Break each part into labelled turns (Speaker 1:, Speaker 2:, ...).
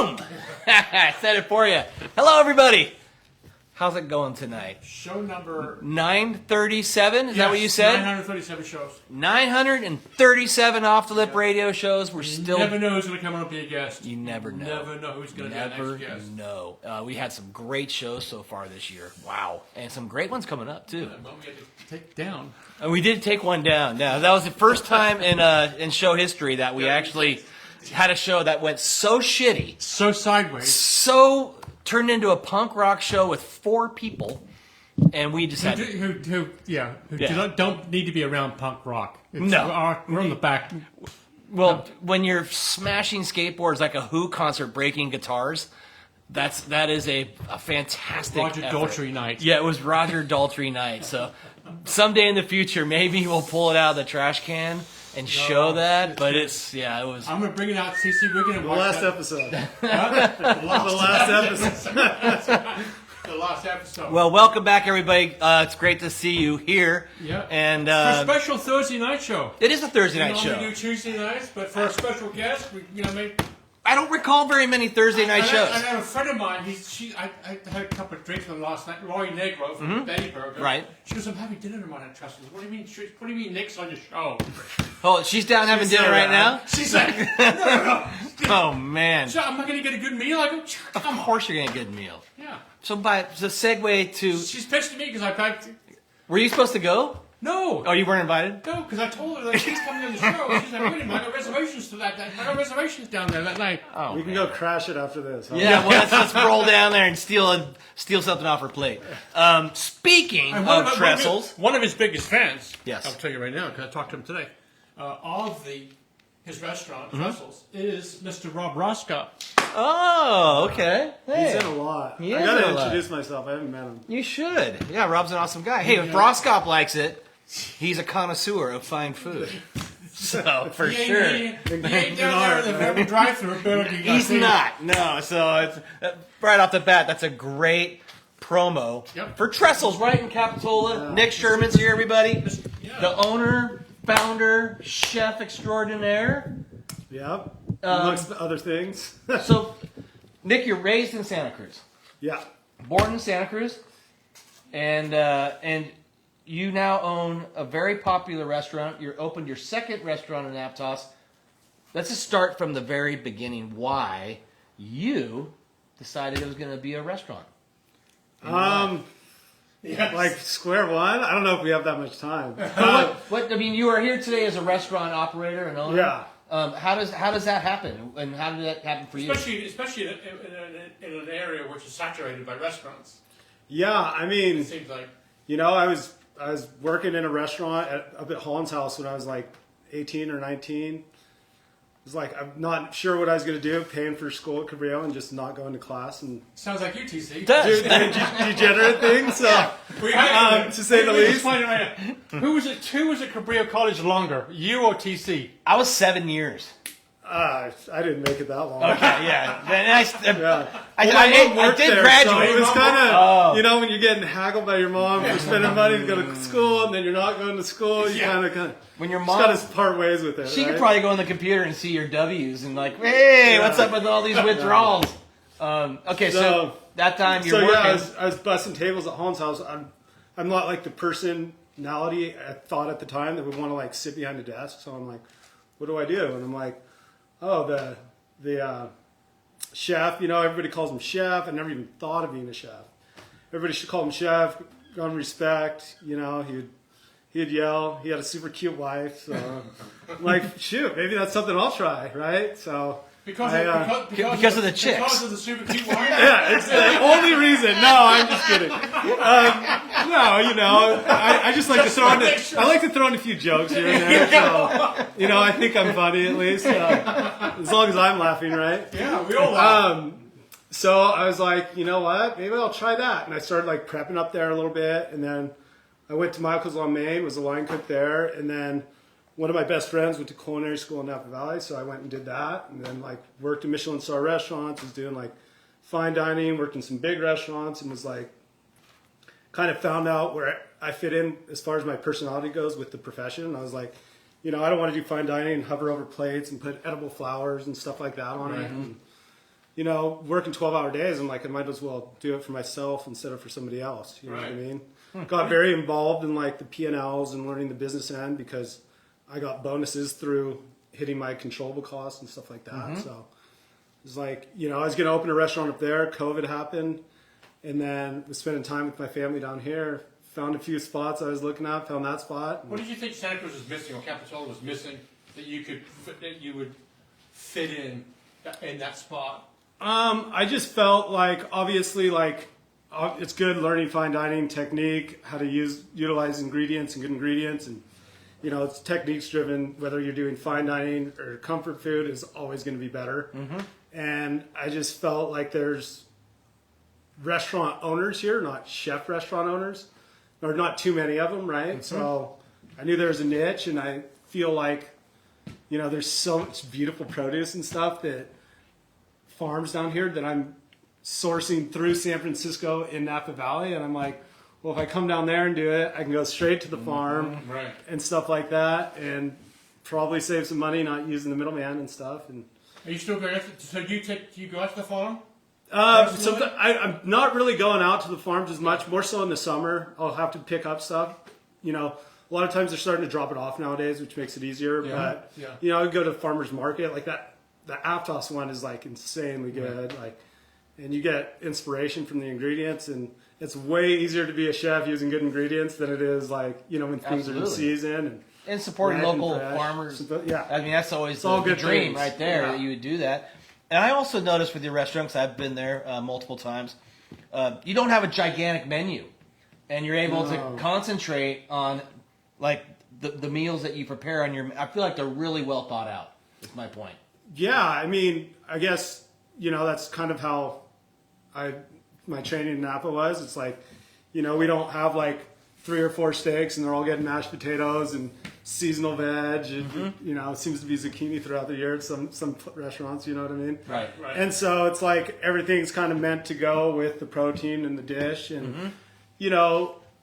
Speaker 1: Boom! I said it for you. Hello, everybody. How's it going tonight?
Speaker 2: Show number
Speaker 1: 937. Is that what you said?
Speaker 2: 937 shows.
Speaker 1: 937 off the lip radio shows. We're still.
Speaker 2: You never know who's going to come on and be a guest.
Speaker 1: You never know.
Speaker 2: Never know who's going to be our next guest.
Speaker 1: Never know. We had some great shows so far this year. Wow, and some great ones coming up too.
Speaker 2: Well, we had to take down.
Speaker 1: And we did take one down. Now that was the first time in show history that we actually had a show that went so shitty,
Speaker 2: So sideways.
Speaker 1: so turned into a punk rock show with 4 people, and we just had to,
Speaker 2: Who don't need to be around punk rock.
Speaker 1: No.
Speaker 2: We're on the back.
Speaker 1: well, when you're smashing skateboards like a Who concert, breaking guitars, that is a fantastic
Speaker 2: Roger
Speaker 1: effort.
Speaker 2: Daltrey night.
Speaker 1: Yeah, it was Roger Daltrey night. So someday in the future, maybe we'll pull it out of the trash can and show that. But it was.
Speaker 2: I'm going to bring it out, CC. We're going to
Speaker 3: The
Speaker 2: watch
Speaker 3: last
Speaker 2: that.
Speaker 3: episode.
Speaker 2: The last episode.
Speaker 1: Well, welcome back, everybody. It's great to see you here.
Speaker 2: Yeah.
Speaker 1: And
Speaker 2: For a special Thursday night show.
Speaker 1: it is a Thursday night
Speaker 2: We
Speaker 1: show.
Speaker 2: normally do Tuesday nights, but for a special guest,
Speaker 1: I don't recall very many Thursday night shows.
Speaker 2: I had a friend of mine. I had a couple of drinks with him last night. Lori Negro from Betty Burger.
Speaker 1: Right.
Speaker 2: She goes, "I'm having dinner tomorrow at Trestles." What do you mean? What do you mean, Nick's on your show?
Speaker 1: Oh, she's down having dinner right now?
Speaker 2: She's like, no.
Speaker 1: Oh, man.
Speaker 2: So I'm not going to get a good meal. I go,
Speaker 1: Of
Speaker 2: come on.
Speaker 1: course you're going to get a good meal.
Speaker 2: Yeah.
Speaker 1: So the segue to...
Speaker 2: She's pissed at me because I packed.
Speaker 1: Were you supposed to go?
Speaker 2: No.
Speaker 1: Oh, you weren't invited?
Speaker 2: No, because I told her that she's coming on the show. She's like, wait a minute, I got reservations to that. I got reservations down there that night.
Speaker 1: Oh,
Speaker 3: We can go crash it after this. Huh?
Speaker 1: Yeah, well, let's roll down there and steal something off her plate. Speaking of Trestles...
Speaker 2: One of his biggest fans,
Speaker 1: Yes.
Speaker 2: I'll tell you right now, because I talked to him today, of his restaurant, Trestles, is Mr. Rob Roscoe.
Speaker 1: Oh, okay. Hey,
Speaker 3: He's in a lot.
Speaker 1: He
Speaker 3: I
Speaker 1: is
Speaker 3: gotta
Speaker 1: in a lot.
Speaker 3: introduce myself. I haven't met him.
Speaker 1: you should. Yeah, Rob's an awesome guy. Hey, if Roscop likes it, he's a connoisseur of fine food. So, for sure.
Speaker 2: He ain't down there in the drive-thru burger.
Speaker 1: He's not. No, so it's right off the bat, that's a great promo for Trestles, right in Capitola.
Speaker 3: Yeah.
Speaker 1: Nick Sherman's here, everybody.
Speaker 2: Yeah.
Speaker 1: The owner, founder, chef extraordinaire.
Speaker 3: Yep. Amongst other things.
Speaker 1: So, Nick, you're raised in Santa Cruz,
Speaker 3: Yeah.
Speaker 1: born in Santa Cruz, and you now own a very popular restaurant. You opened your second restaurant in Aptos. Let's just start from the very beginning. Why you decided it was going to be a restaurant?
Speaker 2: Yes.
Speaker 3: Like square one. I don't know if we have that much time.
Speaker 1: What I mean, you are here today as a restaurant operator and owner.
Speaker 3: Yeah.
Speaker 1: How does that happen, and how did that happen for you?
Speaker 2: Especially in an area which is saturated by restaurants.
Speaker 3: Yeah. I mean,
Speaker 2: It seems like.
Speaker 3: I was working in a restaurant up at Holland's house when I was like 18 or 19. It was like I'm not sure what I was going to do, paying for school at Cabrillo and just not going to class and
Speaker 2: Sounds like you, TC.
Speaker 3: do degenerate things. So, to say the least.
Speaker 2: Who was at Cabrillo College longer, you or TC?
Speaker 1: I was 7 years.
Speaker 3: I didn't make it that long.
Speaker 1: Okay, yeah. Then
Speaker 3: I
Speaker 1: I did
Speaker 3: So
Speaker 1: graduate.
Speaker 3: it was kind of, when you're getting haggled by your mom for spending money to go to school, and then you're not going to school, you kind of
Speaker 1: When your
Speaker 3: just
Speaker 1: mom,
Speaker 3: got to part ways with it.
Speaker 1: she
Speaker 3: right?
Speaker 1: could probably go on the computer and see your W's and like, hey, what's up with all these withdrawals? Okay, so that time you're
Speaker 3: So
Speaker 1: working.
Speaker 3: I was busting tables at Holland's house. I'm not like the personality I thought at the time that would want to like sit behind a desk. So I'm like, what do I do? And I'm like, oh, the chef. Everybody calls him chef. I never even thought of being a chef. Everybody should call him chef. On respect. He'd yell. He had a super cute wife. So I'm like, shoot, maybe that's something I'll try, right? So.
Speaker 1: Because of the chicks.
Speaker 2: Because of the super cute wine?
Speaker 3: Yeah, it's the only reason. No, I'm just kidding. I just like to throw in. I like to throw in a few jokes here and there. So, I think I'm funny at least, as long as I'm laughing, right?
Speaker 2: Yeah, we all laugh.
Speaker 3: So I was like, you know what? Maybe I'll try that. And I started like prepping up there a little bit, and then I went to Michael's on Main, was a line cook there, and then one of my best friends went to culinary school in Napa Valley, so I went and did that, and then like worked in Michelin star restaurants, was doing like fine dining, worked in some big restaurants, and was like kind of found out where I fit in as far as my personality goes with the profession. And I was like, I don't want to do fine dining and hover over plates and put edible flowers and stuff like that on it. And working 12-hour days, I'm like, I might as well do it for myself instead of for somebody else. You know what I
Speaker 2: Right.
Speaker 3: mean? Got very involved in like the P&Ls and learning the business end because I got bonuses through hitting my controllable costs and stuff like that. So it's like, I was going to open a restaurant up there. COVID happened. And then was spending time with my family down here. Found a few spots I was looking at, found that spot.
Speaker 2: What did you think Santa Cruz was missing, or Capitola was missing, that you would fit in that spot?
Speaker 3: I just felt like, obviously, like, it's good learning fine dining technique, how to utilize ingredients and good ingredients. And, it's techniques driven, whether you're doing fine dining or comfort food is always going to be better. And I just felt like there's restaurant owners here, not chef restaurant owners, or not too many of them, right? So I knew there was a niche, and I feel like, there's so much beautiful produce and stuff that farms down here that I'm sourcing through San Francisco in Napa Valley, and I'm like, well, if I come down there and do it, I can go straight to the farm
Speaker 2: Right.
Speaker 3: and stuff like that, and probably save some money not using the middleman and stuff. And
Speaker 2: Are you still going? So do you go out to the farm?
Speaker 3: I'm not really going out to the farms as much. More so in the summer, I'll have to pick up stuff. A lot of times they're starting to drop it off nowadays, which makes it easier.
Speaker 2: Yeah.
Speaker 3: But I go to the farmers market like that. The Aptos one is like insanely good. Like, and you get inspiration from the ingredients, and it's way easier to be a chef using good ingredients than it is like when things are in
Speaker 1: Absolutely.
Speaker 3: season
Speaker 1: And supporting
Speaker 3: red and
Speaker 1: local
Speaker 3: fresh.
Speaker 1: farmers.
Speaker 3: Yeah.
Speaker 1: I mean, that's always
Speaker 3: It's all
Speaker 1: the
Speaker 3: good
Speaker 1: dream
Speaker 3: things.
Speaker 1: right there
Speaker 3: Yeah.
Speaker 1: that you would do that. And I also noticed with your restaurant, 'cause I've been there multiple times, you don't have a gigantic menu, and you're able to concentrate on like the meals that you prepare on your. I feel like they're really well thought out. Is my point.
Speaker 3: Yeah, I mean, I guess that's kind of how my training in Napa was. It's like, we don't have like 3 or 4 steaks and they're all getting mashed potatoes and seasonal veg. And, it seems to be zucchini throughout the year at some restaurants. You know what I mean?
Speaker 1: Right.
Speaker 2: Right.
Speaker 3: And so it's like everything's kind of meant to go with the protein in the dish, and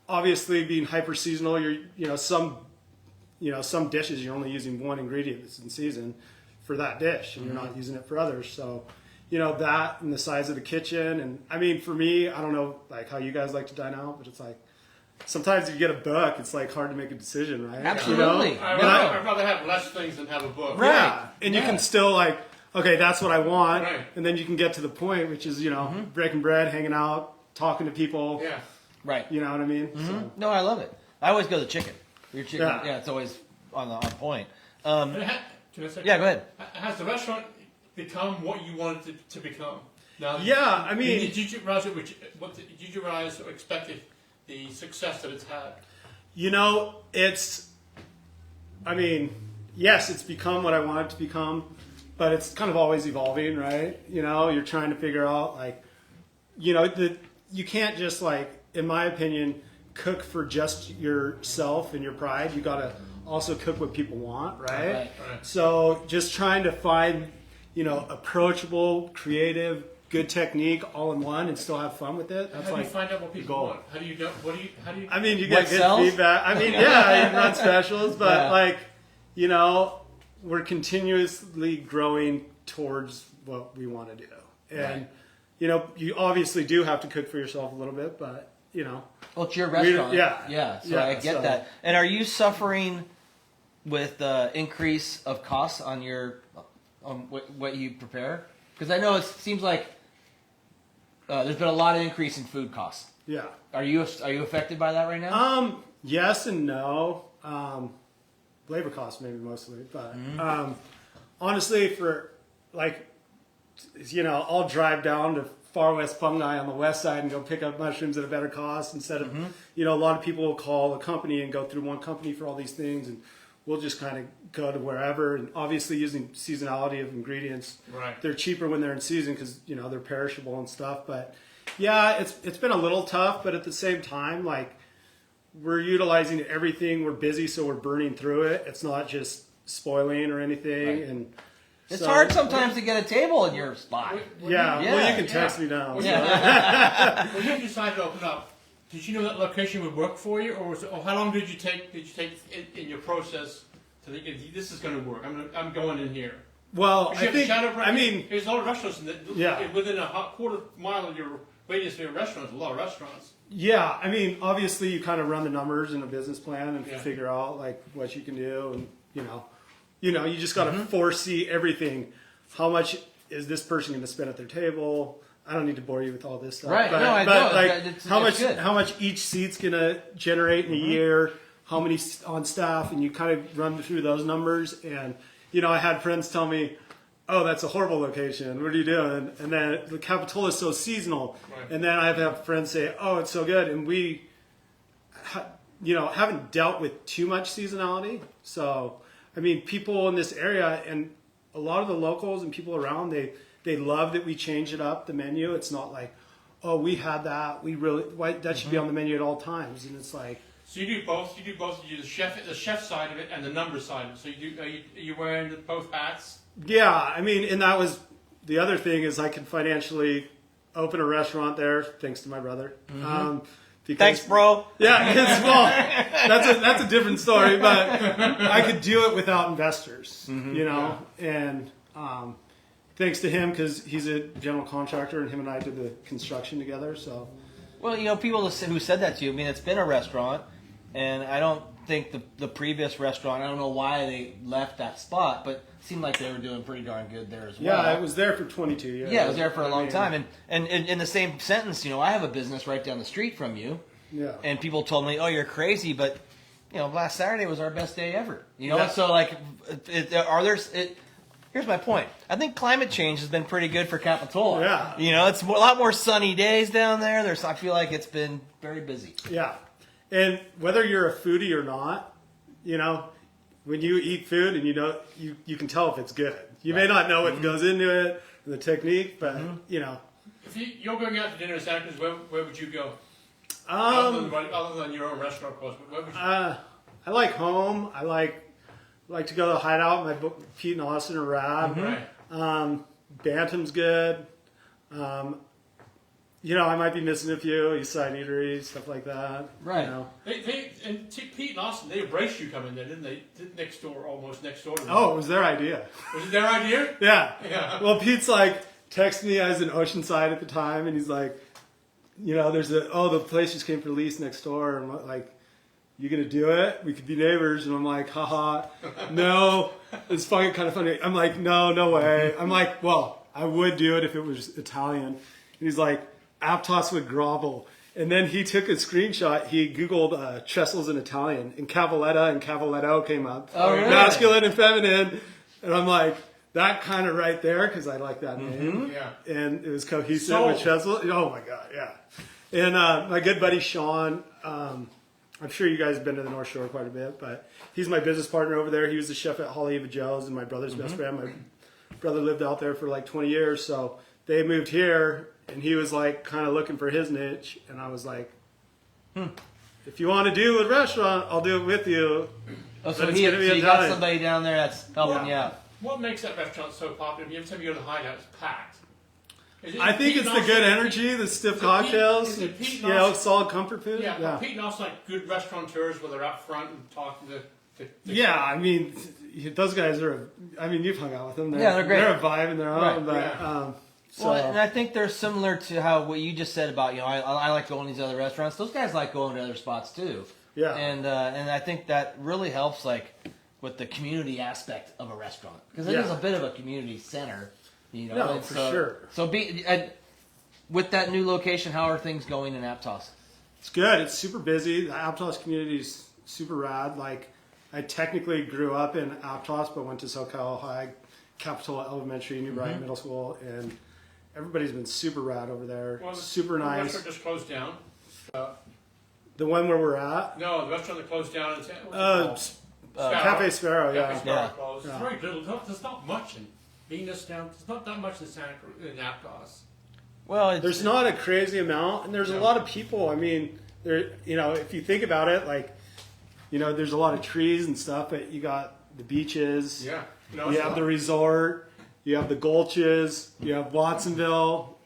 Speaker 3: obviously being hyper seasonal, you're some dishes you're only using one ingredient that's in season for that dish, and you're not using it for others. So, that and the size of the kitchen, and I mean, for me, I don't know like how you guys like to dine out, but it's like sometimes if you get a book, it's like hard to make a decision, right?
Speaker 1: Absolutely.
Speaker 2: I'd rather have less things than have a book.
Speaker 1: Right.
Speaker 3: Yeah, and you can still like, okay, that's what I want,
Speaker 2: Right.
Speaker 3: and then you can get to the point, which is breaking bread, hanging out, talking to people.
Speaker 2: Yeah.
Speaker 1: Right.
Speaker 3: You know what I mean? So,
Speaker 1: No, I love it. I always go to chicken. Your chicken,
Speaker 3: Yeah.
Speaker 1: it's always on point.
Speaker 2: Can I say?
Speaker 1: Yeah, go ahead.
Speaker 2: Has the restaurant become what you wanted it to become? Now,
Speaker 3: Yeah, I mean-
Speaker 2: did you realize or expected the success that it's had?
Speaker 3: Yes, it's become what I want it to become, but it's kind of always evolving, right? You're trying to figure out like, you can't just like, in my opinion, cook for just yourself and your pride. You got to also cook what people want, right?
Speaker 1: Right.
Speaker 3: So just trying to find, approachable, creative, good technique all in one and still have fun with it. That's
Speaker 2: How do
Speaker 3: like
Speaker 2: you find out what people
Speaker 3: goal.
Speaker 2: want? How do you know? How do you?
Speaker 3: I mean, you
Speaker 1: What
Speaker 3: get good
Speaker 1: sells?
Speaker 3: feedback. I mean, yeah, you run specials, but
Speaker 1: Yeah.
Speaker 3: like, we're continuously growing towards what we want to do. And, you obviously do have to cook for yourself a little bit, but,
Speaker 1: Well, it's your restaurant.
Speaker 3: yeah.
Speaker 1: So I get that. And are you suffering with the increase of costs on what you prepare? Because I know it seems like there's been a lot of increase in food costs.
Speaker 3: Yeah.
Speaker 1: Are you affected by that right now?
Speaker 3: Yes and no. Labor costs maybe mostly, but honestly, for like, I'll drive down to Far West Pungai on the west side and go pick up mushrooms at a better cost instead of, a lot of people will call a company and go through one company for all these things, and we'll just kind of go to wherever. And obviously using seasonality of ingredients,
Speaker 2: Right.
Speaker 3: they're cheaper when they're in season because they're perishable and stuff. But yeah, it's been a little tough, but at the same time, like, we're utilizing everything. We're busy, so we're burning through it. It's not just spoiling or anything.
Speaker 1: Right.
Speaker 3: And
Speaker 1: It's
Speaker 3: so-
Speaker 1: hard sometimes to get a table in your spot.
Speaker 3: Yeah,
Speaker 1: Yeah.
Speaker 3: well, you can text me now.
Speaker 2: When
Speaker 3: so.
Speaker 2: when you decided to open up, did you know that location would work for you, or how long did you take in your process to think this is going to work? I'm going in here.
Speaker 3: Well,
Speaker 2: You have a shadow
Speaker 3: I mean,
Speaker 2: there's a lot of restaurants within a quarter mile of your radius of your restaurant. There's a lot of restaurants.
Speaker 3: yeah, I mean, obviously you kind of run the numbers in a business plan and figure out like what you can do, and you just got to foresee everything. How much is this person going to spend at their table? I don't need to bore you with all this stuff,
Speaker 1: Right?
Speaker 3: But,
Speaker 1: No, I
Speaker 3: but
Speaker 1: know.
Speaker 3: like
Speaker 1: It's
Speaker 3: how much each seat's going to generate in a year? How many on staff? And you kind of run through those numbers. And I had friends tell me, "Oh, that's a horrible location. What are you doing?" And then the Capitola is so seasonal. Right. And then I have friends say, "Oh, it's so good." And we, haven't dealt with too much seasonality. So, I mean, people in this area and a lot of the locals and people around, they love that we change it up, the menu. It's not like, "Oh, we had that. That should be on the menu at all times." And it's like.
Speaker 2: So you do both. You do the chef side of it and the number side of it. So are you wearing both hats?
Speaker 3: Yeah, I mean, and that was the other thing is I could financially open a restaurant there thanks to my brother.
Speaker 1: Thanks, bro.
Speaker 3: Yeah, that's a different story, but I could do it without investors, and thanks to him because he's a general contractor and him and I did the construction together. So,
Speaker 1: well, people who said that to you, I mean, it's been a restaurant, and I don't think the previous restaurant, I don't know why they left that spot, but it seemed like they were doing pretty darn good there as well.
Speaker 3: Yeah, it was there for 22 years.
Speaker 1: Yeah, it was there for a long time. And in the same sentence, I have a business right down the street from you.
Speaker 3: Yeah.
Speaker 1: And people told me, "Oh, you're crazy," but last Saturday was our best day ever.
Speaker 3: Yeah.
Speaker 1: So like, here's my point. I think climate change has been pretty good for Capitola.
Speaker 3: Yeah.
Speaker 1: It's a lot more sunny days down there. I feel like it's been very busy.
Speaker 3: Yeah. And whether you're a foodie or not, when you eat food and you can tell if it's good. You may not know what goes into it, the technique, but
Speaker 2: If you're going out to dinner in Santa Cruz, where would you go? Other than your own restaurant, of course. Where would you?
Speaker 3: I like home. I like to go to the Hideout. My book, Pete and Austin are rad.
Speaker 2: Right.
Speaker 3: Bantam's good. I might be missing a few East Side eateries, stuff like that.
Speaker 1: Right.
Speaker 2: Pete and Austin, they embraced you coming there, didn't they? Almost next door to them.
Speaker 3: Oh, it was their idea.
Speaker 2: Was it their idea?
Speaker 3: Yeah.
Speaker 2: Yeah.
Speaker 3: Well, Pete's like texted me. I was in Oceanside at the time, and he's like, the place just came for lease next door, and I'm like, "You gonna do it? We could be neighbors." And I'm like, "Haha, no." It's fucking kind of funny. I'm like, "No way." I'm like, "Well, I would do it if it was Italian." And he's like, "Aptos would grovel." And then he took a screenshot. He Googled Trestles in Italian, and Cavalletta and Cavalletto came up.
Speaker 1: Oh, really?
Speaker 3: Masculine and feminine. And I'm like, that kind of right there, because I like that name.
Speaker 2: Yeah.
Speaker 3: And it was cohesive with Trestles. Oh, my God, yeah. And my good buddy Sean, I'm sure you guys have been to the North Shore quite a bit, but he's my business partner over there. He was the chef at Holly Eva Joe's and my brother's best friend. My brother lived out there for like 20 years, so they moved here. And he was like kind of looking for his niche, and I was like, "If you want to do a restaurant, I'll do it with you."
Speaker 1: Oh, so you got somebody down there that's helping you out.
Speaker 2: What makes that restaurant so popular? Every time you go to the Hideout, it's packed.
Speaker 3: I think it's the good energy, the stiff cocktails, solid comfort food.
Speaker 2: Yeah. Pete and also like good restaurateurs where they're out front and talking to
Speaker 3: yeah, I mean, those guys are. You've hung out with them.
Speaker 1: They're great.
Speaker 3: They're a vibe in their own,
Speaker 1: right.
Speaker 3: but.
Speaker 1: Well, and I think they're similar to what you just said about I like going to these other restaurants. Those guys like going to other spots too.
Speaker 3: Yeah.
Speaker 1: And I think that really helps with the community aspect of a restaurant because it is a bit of a community center.
Speaker 3: No, for sure.
Speaker 1: So with that new location, how are things going in Aptos?
Speaker 3: It's good. It's super busy. The Aptos community is super rad. Like I technically grew up in Aptos, but went to SoCal High, Capitola Elementary, New Brighton Middle School, and everybody's been super rad over there.
Speaker 2: Well,
Speaker 3: super nice.
Speaker 2: The restaurant just closed down.
Speaker 3: The one where we're at?
Speaker 2: No, the restaurant that closed down.
Speaker 3: Cafe Sparrow, yeah.
Speaker 2: Cafe Sparrow closed. It's very little. There's not much in Venus down. There's not that much in Santa Cruz, in Aptos.
Speaker 1: Well,
Speaker 3: there's not a crazy amount, and there's a lot of people. I mean, if you think about it, there's a lot of trees and stuff, but you got the beaches.
Speaker 2: Yeah.
Speaker 3: You have the resort. You have the Gulches. You have Watsonville.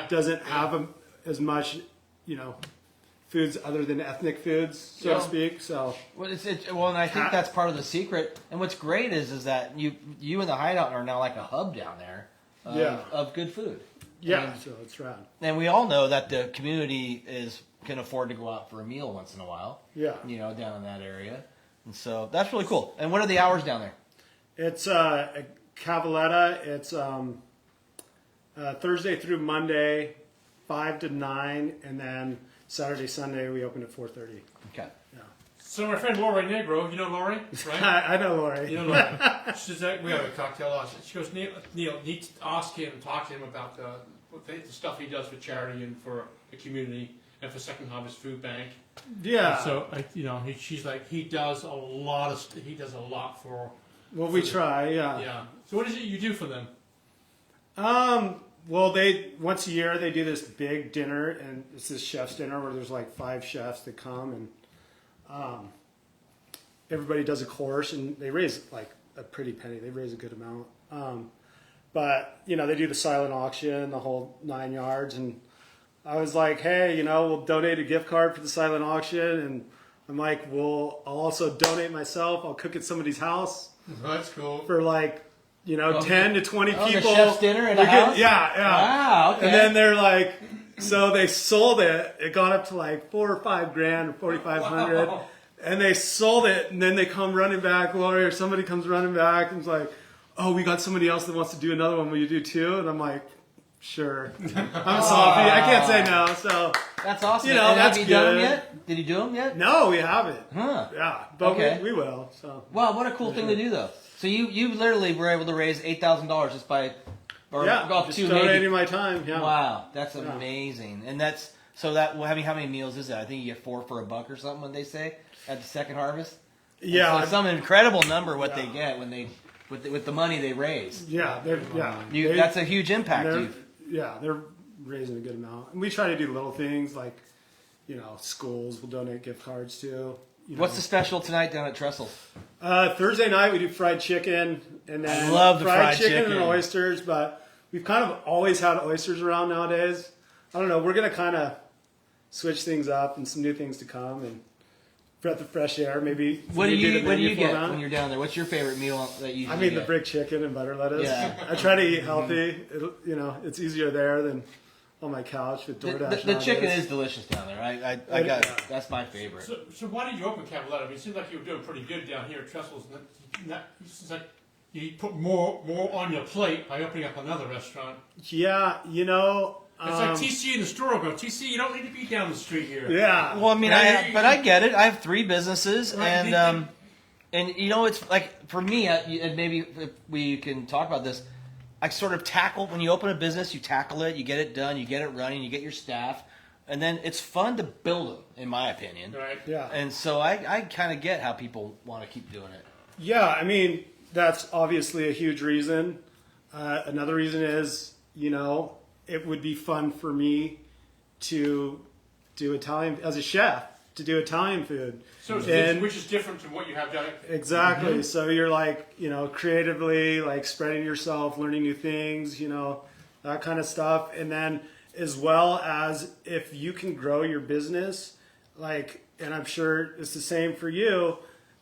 Speaker 3: Doesn't have as much, foods other than ethnic foods, so to speak. So
Speaker 1: Well, and I think that's part of the secret. And what's great is that you and the Hideout are now like a hub down there of good food.
Speaker 3: yeah, so it's rad.
Speaker 1: And we all know that the community can afford to go out for a meal once in a while.
Speaker 3: Yeah,
Speaker 1: Down in that area. And so that's really cool. And what are the hours down there?
Speaker 3: it's Cavalletta. It's Thursday through Monday, 5 to 9, and then Saturday, Sunday we open at 4:30.
Speaker 1: Okay.
Speaker 3: Yeah,
Speaker 2: So my friend Lori Negro, you know Lori, right?
Speaker 3: I know Lori.
Speaker 2: You know Lori. She says, we have a cocktail. She goes, Neil, need to ask him, talk to him about the stuff he does for charity and for the community and for Second Harvest Food Bank.
Speaker 3: Yeah.
Speaker 2: And so she's like, he does a lot for.
Speaker 3: Well, we try. Yeah.
Speaker 2: Yeah. So what is it you do for them?
Speaker 3: Well, they once a year they do this big dinner, and it's this chef's dinner where there's like 5 chefs that come, and everybody does a course, and they raise like a pretty penny. They raise a good amount. But they do the silent auction, the whole 9 yards, and I was like, hey, we'll donate a gift card for the silent auction, and I'm like, I'll also donate myself. I'll cook at somebody's house.
Speaker 2: That's cool.
Speaker 3: For like, 10 to 20 people.
Speaker 1: The chef's dinner at a house?
Speaker 3: Yeah.
Speaker 1: Wow, okay.
Speaker 3: And then they're like, so they sold it. It got up to like $4,000 or $5,000 or $4,500.
Speaker 2: Wow.
Speaker 3: And they sold it, and then they come running back, Lori, or somebody comes running back and is like, oh, we got somebody else that wants to do another one. Will you do too? And I'm like, sure. I'm Sophie. I can't say no. So
Speaker 1: That's awesome.
Speaker 3: And
Speaker 1: have
Speaker 3: that's
Speaker 1: you done them
Speaker 3: good.
Speaker 1: yet? Did you do them yet?
Speaker 3: no, we haven't.
Speaker 1: Huh.
Speaker 3: Yeah, but
Speaker 1: Okay.
Speaker 3: we will. So
Speaker 1: Wow, what a cool thing to do, though. So you literally were able to raise $8,000 just by, or
Speaker 3: yeah,
Speaker 1: go up
Speaker 3: just
Speaker 1: to
Speaker 3: donating
Speaker 1: maybe.
Speaker 3: my time. Yeah.
Speaker 1: Wow, that's amazing. And that's so that. Well, how many meals is that? I think you get 4 for $1 or something when they say at the Second Harvest.
Speaker 3: Yeah.
Speaker 1: It's some incredible number what
Speaker 3: Yeah.
Speaker 1: they get when they with the money they raise.
Speaker 3: Yeah.
Speaker 1: That's a huge impact.
Speaker 3: They're raising a good amount. And we try to do little things like, schools will donate gift cards to.
Speaker 1: What's the special tonight down at Trestles?
Speaker 3: Thursday night we do fried chicken, and then
Speaker 1: I love the fried
Speaker 3: chicken
Speaker 1: chicken
Speaker 3: and oysters. But we've kind of always had oysters around nowadays. I don't know. We're gonna kind of switch things up and some new things to come and breath of fresh air. Maybe.
Speaker 1: What do you get
Speaker 3: format.
Speaker 1: when you're down there? What's your favorite meal that you?
Speaker 3: I mean, the
Speaker 1: get?
Speaker 3: brick chicken and butter lettuce.
Speaker 1: Yeah.
Speaker 3: I try to eat healthy. It's easier there than on my couch with DoorDash.
Speaker 1: The chicken is delicious down there. I got it. That's my favorite.
Speaker 2: So why did you open Cavalletta? I mean, it seems like you were doing pretty good down here at Trestles. It seems like you put more on your plate by opening up another restaurant.
Speaker 3: Yeah,
Speaker 2: It's like TC in the store. Go, TC, you don't need to be down the street here.
Speaker 3: Yeah.
Speaker 1: Well, I mean, I get it. I have 3 businesses,
Speaker 2: Right,
Speaker 1: and it's like for me, and maybe if we can talk about this. I sort of tackle when you open a business, you tackle it, you get it done, you get it running, you get your staff, and then it's fun to build them, in my opinion.
Speaker 2: Right.
Speaker 3: Yeah.
Speaker 1: And so I kind of get how people want to keep doing it.
Speaker 3: Yeah, I mean, that's obviously a huge reason. Another reason is, it would be fun for me to do Italian, as a chef, to do Italian food.
Speaker 2: So which is different from what you have done.
Speaker 3: Exactly. Mm-hmm. So you're like, creatively, like spreading yourself, learning new things, that kind of stuff. And then as well as if you can grow your business, and I'm sure it's the same for you,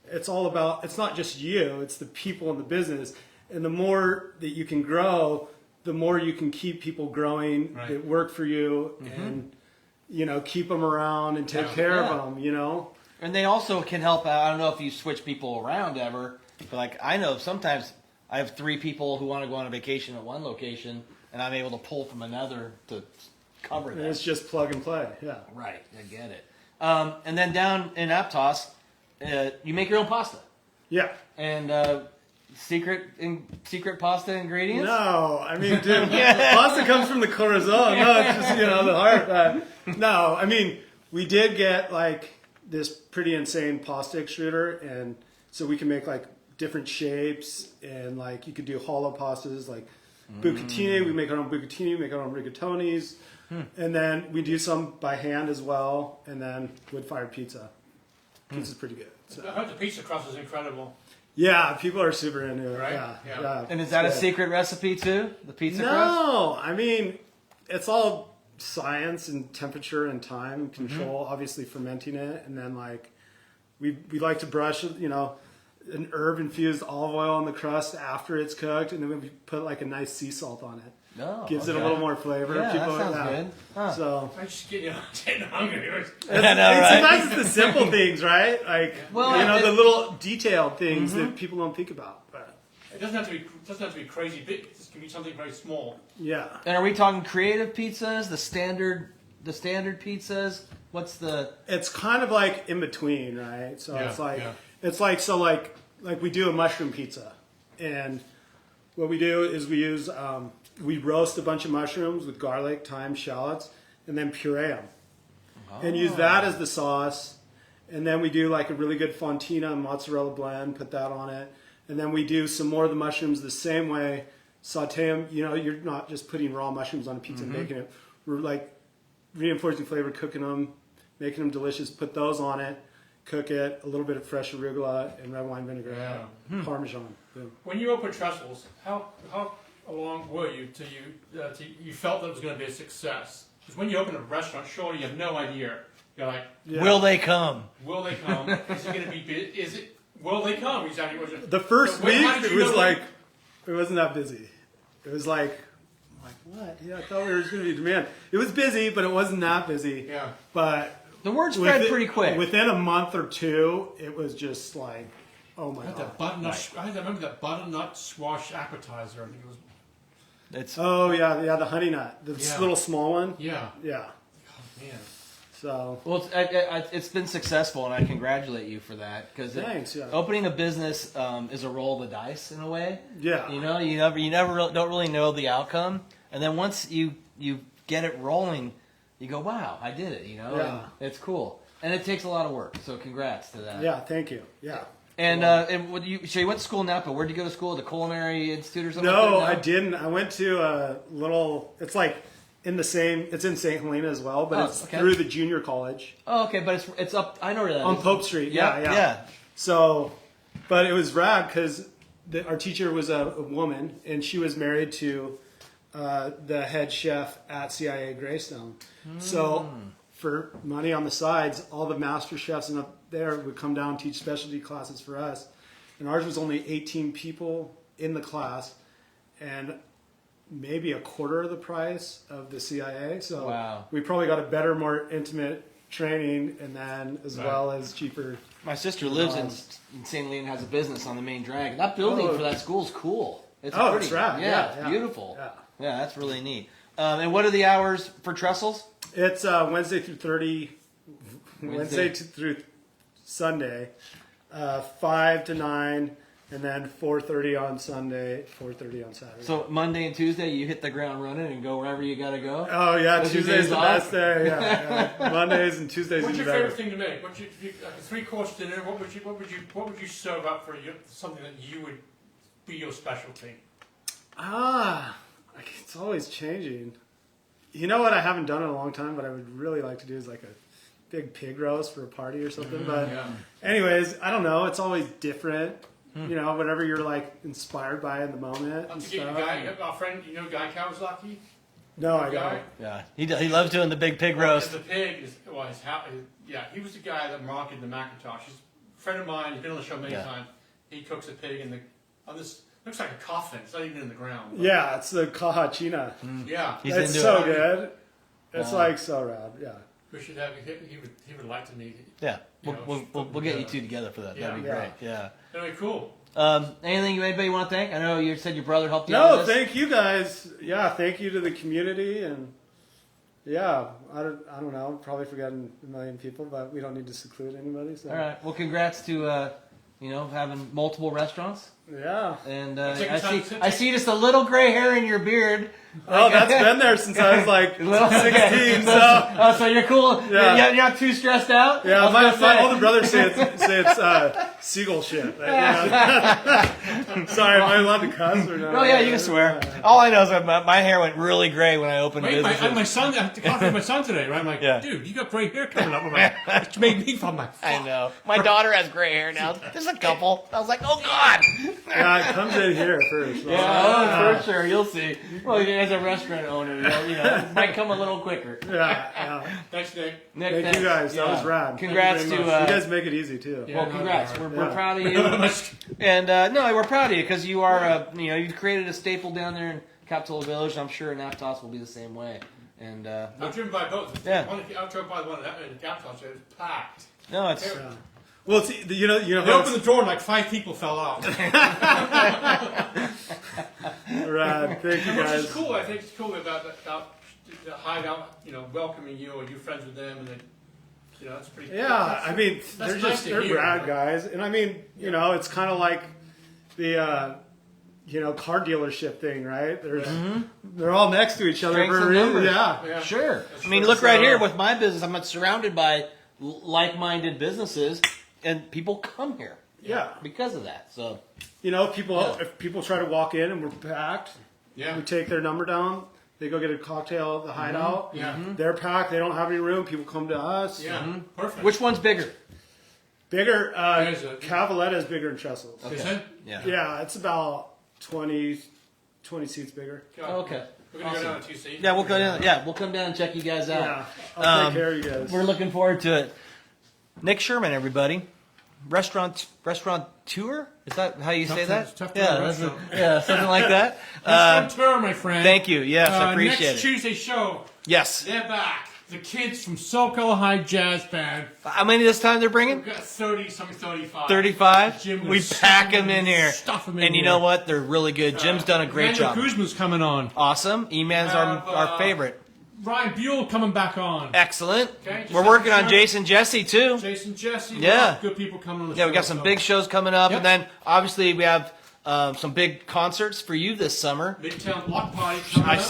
Speaker 3: it's not just you, it's the people in the business. And the more that you can grow, the more you can keep people growing that work for you and, keep them around and take care of them,
Speaker 1: And they also can help out. I don't know if you switch people around ever, but I know sometimes I have 3 people who want to go on a vacation at one location, and I'm able to pull from another to cover that.
Speaker 3: And it's just plug and play, yeah.
Speaker 1: Right, I get it. And then down in Aptos, you make your own pasta.
Speaker 3: Yeah.
Speaker 1: And secret pasta ingredients?
Speaker 3: No, I mean, dude, pasta comes from the corazon. No, it's just, the heart. No, I mean, we did get this pretty insane pasta extruder, and so we can make different shapes, and you could do hollow pastas bucatini. We make our own bucatini, we make our own rigatonis, and then we do some by hand as well, and then wood-fired pizza. Pizza's pretty good. So.
Speaker 2: I heard the pizza crust is incredible.
Speaker 3: Yeah, people are super into it.
Speaker 2: Right?
Speaker 3: Yeah.
Speaker 1: And is that a secret recipe too? The pizza crust?
Speaker 3: No, I mean, it's all science and temperature and time control. Obviously, fermenting it, and then like we like to brush, an herb infused olive oil on the crust after it's cooked, and then we put like a nice sea salt on it.
Speaker 1: Oh,
Speaker 3: Gives it a little more flavor.
Speaker 1: Yeah,
Speaker 3: People
Speaker 1: that sounds
Speaker 3: like
Speaker 1: good. Huh.
Speaker 3: So
Speaker 2: I just getting hungry.
Speaker 1: I know, right?
Speaker 3: sometimes it's the simple things, right? Like
Speaker 1: Well,
Speaker 3: the little detailed things that people don't think about. But
Speaker 2: It doesn't have to be crazy big. It can be something very small.
Speaker 3: yeah,
Speaker 1: And are we talking creative pizzas, the standard pizzas? What's the?
Speaker 3: it's kind of like in between, right? So
Speaker 2: Yeah,
Speaker 3: it's like
Speaker 2: yeah.
Speaker 3: it's like we do a mushroom pizza, and what we do is we use we roast a bunch of mushrooms with garlic, thyme, shallots, and then puree them, and use that as the sauce. And then we do like a really good fontina mozzarella blend, put that on it, and then we do some more of the mushrooms the same way, saute them. You're not just putting raw mushrooms on a pizza and baking it. We're like reinforcing flavor, cooking them, making them delicious. Put those on it, cook it, a little bit of fresh arugula and red wine vinaigrette, Parmesan. Boom.
Speaker 2: When you opened Trestles, how along were you till you felt that it was going to be a success? Because when you open a restaurant, surely you have no idea. You're like,
Speaker 1: Will they come?
Speaker 2: will they come? Is it going to be? Will they come? Exactly. What
Speaker 3: The first
Speaker 2: So
Speaker 3: week,
Speaker 2: how did
Speaker 3: it
Speaker 2: you
Speaker 3: was
Speaker 2: know
Speaker 3: like, it wasn't that busy. It was like, what? Yeah, I thought there was going to be demand. It was busy, but it wasn't that busy.
Speaker 2: Yeah.
Speaker 3: But
Speaker 1: The word spread pretty quick.
Speaker 3: Within a month or two, it was just like, oh my
Speaker 2: I had
Speaker 3: god.
Speaker 2: that butternut. I remember that butternut squash appetizer. I think it was.
Speaker 1: It's
Speaker 3: Oh yeah, the honey nut, the
Speaker 2: Yeah.
Speaker 3: little small one.
Speaker 2: Yeah.
Speaker 3: Yeah.
Speaker 2: Oh man.
Speaker 3: So
Speaker 1: well, it's been successful, and I congratulate you for that because
Speaker 3: thanks. Yeah.
Speaker 1: opening a business is a roll of the dice in a way.
Speaker 3: Yeah.
Speaker 1: You never don't really know the outcome, and then once you get it rolling, you go, wow, I did it.
Speaker 3: Yeah.
Speaker 1: And it's cool, and it takes a lot of work. So congrats to that.
Speaker 3: Yeah. Thank you. Yeah.
Speaker 1: And so you went to school in Napa. Where'd you go to school? The Culinary Institute or something?
Speaker 3: No,
Speaker 1: like
Speaker 3: I
Speaker 1: that?
Speaker 3: didn't. I went to a little. It's like it's in St. Helena as well, but it's
Speaker 1: okay.
Speaker 3: through the junior college
Speaker 1: Oh, okay, but it's up. I know where that
Speaker 3: on
Speaker 1: is.
Speaker 3: Pope Street.
Speaker 1: Yep,
Speaker 3: Yeah. So, but it was rad because our teacher was a woman, and she was married to the head chef at CIA Greystone. So, for money on the sides, all the master chefs and up there would come down and teach specialty classes for us. And ours was only 18 people in the class, and maybe a quarter of the price of the CIA. So
Speaker 1: Wow.
Speaker 3: we probably got a better, more intimate training, and then as well as cheaper.
Speaker 1: My sister lives in St. Helena and has a business on the main drag. That building for that school is cool. It's pretty.
Speaker 3: It's rad.
Speaker 1: Yeah, it's
Speaker 3: Yeah.
Speaker 1: beautiful.
Speaker 3: Yeah.
Speaker 1: Yeah, that's really neat. And what are the hours for Trestles?
Speaker 3: It's Wednesday through through Sunday, 5 to 9, and then 4:30 on Sunday, 4:30 on Saturday.
Speaker 1: So Monday and Tuesday, you hit the ground running and go wherever you got to go?
Speaker 3: Oh yeah,
Speaker 1: Those are
Speaker 3: Tuesday's
Speaker 1: days
Speaker 3: the
Speaker 1: off?
Speaker 3: best day. Yeah. Mondays and Tuesdays
Speaker 2: What's
Speaker 3: even
Speaker 2: your favorite
Speaker 3: better.
Speaker 2: thing to make? Like a 3-course dinner? What would you serve up for something that you would be your specialty?
Speaker 3: It's always changing. You know what I haven't done in a long time, but I would really like to do is like a big pig roast for a party or something. But anyways, I don't know. It's always different. Whatever you're like inspired by in the moment.
Speaker 2: To get our friend, Guy Kawasaki?
Speaker 3: No, I don't.
Speaker 1: Yeah, he loves doing the big pig roast.
Speaker 2: The pig is, he was the guy that marketed the Macintosh. He's a friend of mine. He's been on the show many times. He cooks a pig on this, looks like a coffin. It's not even in the ground. But
Speaker 3: Yeah, it's the caja china.
Speaker 2: yeah.
Speaker 1: He's
Speaker 3: It's
Speaker 1: into
Speaker 3: so
Speaker 1: it.
Speaker 3: good. It's like so rad. Yeah.
Speaker 2: We should have, he would like to meet.
Speaker 1: Yeah,
Speaker 2: You know,
Speaker 1: we'll get you two together for that.
Speaker 2: Yeah.
Speaker 1: That'd be great. Yeah.
Speaker 2: Anyway, cool.
Speaker 1: Anybody want to thank? I know you said your brother helped you out
Speaker 3: No,
Speaker 1: with this.
Speaker 3: thank you guys. Yeah, thank you to the community, and yeah, I don't know, probably forgetting a million people, but we don't need to seclude anybody. So
Speaker 1: All right. Well, congrats to having multiple restaurants.
Speaker 3: yeah.
Speaker 1: And
Speaker 2: Take
Speaker 1: I
Speaker 2: your
Speaker 1: see
Speaker 2: time.
Speaker 1: I see just a little gray hair in your beard.
Speaker 3: Oh, that's been there since I was like 16.
Speaker 1: So you're cool.
Speaker 3: Yeah.
Speaker 1: You're not too stressed out.
Speaker 3: Yeah,
Speaker 1: I was gonna say.
Speaker 3: my older brothers say it's seagull shit. Sorry, am I allowed to cuss or not?
Speaker 1: Oh yeah, you can swear. All I know is that my hair went really gray when I opened business.
Speaker 2: My son, I had to coffee with my son today, right? I'm like,
Speaker 1: Yeah.
Speaker 2: dude, you got gray hair coming up. It made me feel like,
Speaker 1: I know. My daughter has gray hair now. There's a couple. I was like, oh god.
Speaker 3: Yeah, it comes in here first.
Speaker 1: Yeah, for sure. You'll see. Well, as a restaurant owner, it might come a little quicker.
Speaker 3: Yeah.
Speaker 2: Thanks, Nick.
Speaker 1: Nick,
Speaker 3: Thank
Speaker 1: thanks.
Speaker 3: you guys. That
Speaker 1: Yeah.
Speaker 3: was rad.
Speaker 1: Congrats
Speaker 3: Thank you
Speaker 1: to.
Speaker 3: very much. You guys make it easy too.
Speaker 2: Yeah.
Speaker 1: Well, congrats.
Speaker 2: no,
Speaker 1: We're
Speaker 3: Yeah.
Speaker 1: proud of you. And no, we're proud of you because you are you've created a staple down there in Capitola Village. I'm sure in Aptos will be the same way. And
Speaker 2: I've driven by both.
Speaker 1: Yeah.
Speaker 2: I drove by the one in the Aptos. It was packed.
Speaker 1: no, it's
Speaker 3: Yeah. Well, it's, you know
Speaker 2: They
Speaker 3: how
Speaker 2: opened the door and like 5 people fell out.
Speaker 3: rad. Thank you
Speaker 2: Which
Speaker 3: guys.
Speaker 2: is cool. I think it's cool about the hideout, welcoming you or you friends with them, and then, that's pretty.
Speaker 3: Yeah, I mean,
Speaker 2: That's
Speaker 3: they're
Speaker 2: nice to
Speaker 3: they're
Speaker 2: hear,
Speaker 3: rad
Speaker 2: right?
Speaker 3: guys, and I mean, it's kind of like the car dealership thing, right? They're all next to each other
Speaker 1: Strengths
Speaker 3: for a
Speaker 1: in
Speaker 3: reason.
Speaker 1: numbers.
Speaker 3: Yeah.
Speaker 1: sure.
Speaker 2: That's
Speaker 1: I mean,
Speaker 2: true.
Speaker 1: look right
Speaker 3: So-
Speaker 1: here with my business. I'm surrounded by like-minded businesses, and people come here
Speaker 3: Yeah.
Speaker 1: because of that. So
Speaker 3: If people try to walk in and we're packed,
Speaker 2: Yeah.
Speaker 3: we take their number down. They go get a cocktail at the hideout.
Speaker 2: Yeah.
Speaker 3: They're packed. They don't have any room. People come to us.
Speaker 2: Yeah. Perfect.
Speaker 1: which one's bigger?
Speaker 3: Bigger.
Speaker 2: There's a-
Speaker 3: Cavalletta is bigger than Trestles.
Speaker 2: Is it?
Speaker 1: Yeah.
Speaker 3: Yeah, it's about 20 seats bigger.
Speaker 1: Okay.
Speaker 2: We're gonna go down to 2C.
Speaker 1: Yeah, we'll go down. Yeah, we'll come down and check you guys out.
Speaker 3: Yeah, I'll take care of you guys.
Speaker 1: We're looking forward to it. Nick Sherman, everybody. Restaurant tour? Is that how you say that?
Speaker 2: tough to
Speaker 1: Yeah,
Speaker 2: run a
Speaker 1: yeah, something like that.
Speaker 2: Tour, my friend.
Speaker 1: Thank you. Yes, I appreciate
Speaker 2: next
Speaker 1: it.
Speaker 2: Tuesday show,
Speaker 1: Yes.
Speaker 2: they're back. The kids from SoCo High Jazz Band.
Speaker 1: How many this time they're bringing?
Speaker 2: We've got 30, some 35.
Speaker 1: 35.
Speaker 2: Jim
Speaker 1: We
Speaker 2: was
Speaker 1: pack
Speaker 2: stuffing
Speaker 1: them in here.
Speaker 2: stuff 'em in
Speaker 1: And you
Speaker 2: here.
Speaker 1: know what? They're really good. Jim's done a great
Speaker 2: Emmanuel
Speaker 1: job.
Speaker 2: Kuzma's coming on.
Speaker 1: Awesome. E-Man's
Speaker 2: Have,
Speaker 1: our favorite.
Speaker 2: Ryan Buell coming back on.
Speaker 1: Excellent.
Speaker 2: Okay, just
Speaker 1: We're
Speaker 2: like
Speaker 1: working
Speaker 2: the
Speaker 1: on
Speaker 2: show.
Speaker 1: Jason Jesse too.
Speaker 2: Jason Jesse.
Speaker 1: Yeah.
Speaker 2: Good people coming on the show.
Speaker 1: Yeah, we got some
Speaker 2: so.
Speaker 1: big shows coming up,
Speaker 2: Yep.
Speaker 1: and then obviously we have some big concerts for you this summer.
Speaker 2: Midtown Block Party coming
Speaker 1: I
Speaker 2: up.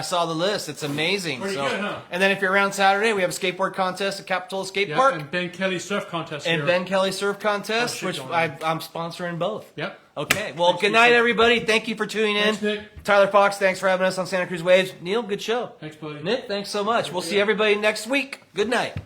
Speaker 1: saw the list. It's amazing.
Speaker 2: Pretty
Speaker 1: so,
Speaker 2: good, huh?
Speaker 1: And then if you're around Saturday, we have a skateboard contest at Capitola Skate
Speaker 2: Yeah,
Speaker 1: Park
Speaker 2: and Ben Kelly Surf Contest
Speaker 1: and
Speaker 2: here.
Speaker 1: Ben Kelly Surf Contest,
Speaker 2: shit
Speaker 1: which
Speaker 2: going on.
Speaker 1: I'm sponsoring both.
Speaker 2: Yep.
Speaker 1: Okay. Well,
Speaker 2: Thanks,
Speaker 1: good night,
Speaker 2: Steve.
Speaker 1: everybody. Thank you for tuning in.
Speaker 2: Thanks, Nick.
Speaker 1: Tyler Fox, thanks for having us on Santa Cruz Waves. Neil, good show.
Speaker 2: Thanks, buddy.
Speaker 1: Nick, thanks so much. We'll see everybody next week. Good night.